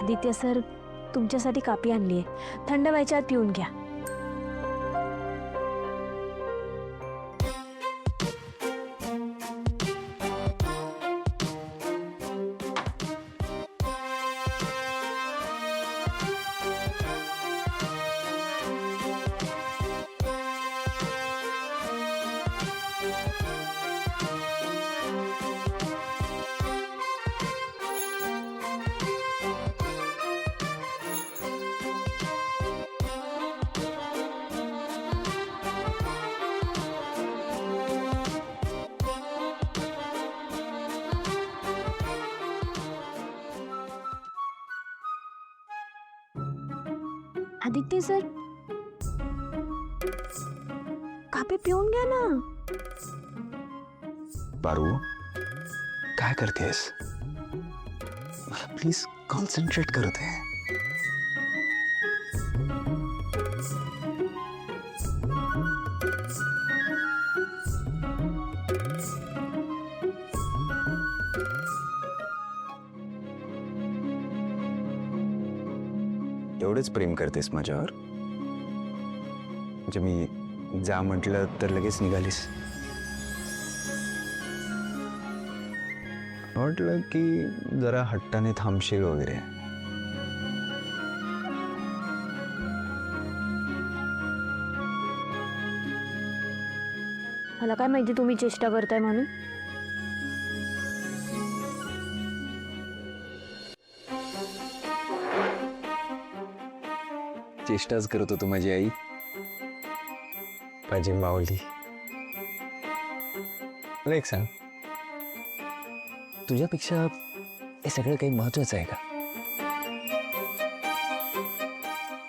Aditya sir, तुमच्यासाठी कापी आणली आहे, थंड व्हायच्या आत पिऊन घ्या. आदित्य सर, कापी पिऊन घ्या ना. पारू, काय करतेस? मला प्लीज कॉन्सन्ट्रेट करत आहे. एवढेच प्रेम करतेस माझ्यावर? म्हणजे मी जा म्हटलं तर लगेच निघालीस? वाटलं की जरा हट्टाने थांबशील वगैरे. मला काय माहिती तुम्ही चेष्टा करताय म्हणून. चेष्टाच करत होतो माझी आई, माझी माऊली. मला एक सांग, तुझ्यापेक्षा हे सगळं काही महत्वाचं आहे का?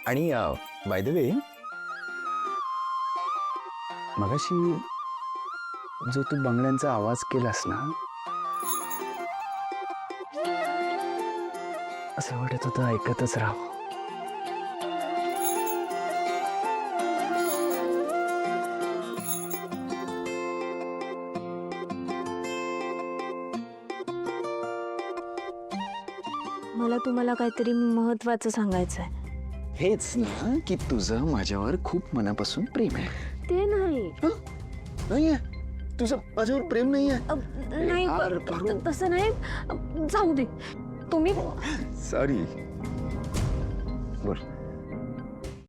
आणि बाय द वे, मगाशी जो तू बांगड्यांचा आवाज केलास ना, असं वाटत होतं ऐकतच राहावं. मला तुम्हाला काहीतरी महत्वाचं सांगायचं आहे. हेच ना की तुझं माझ्यावर खूप मनापासून प्रेम आहे. ते नाही. नाहीये तुझं माझ्यावर प्रेम नाहीये? नाही, यार, पारू. तसं नाही. जाऊ दे तुम्ही. सॉरी. बोल.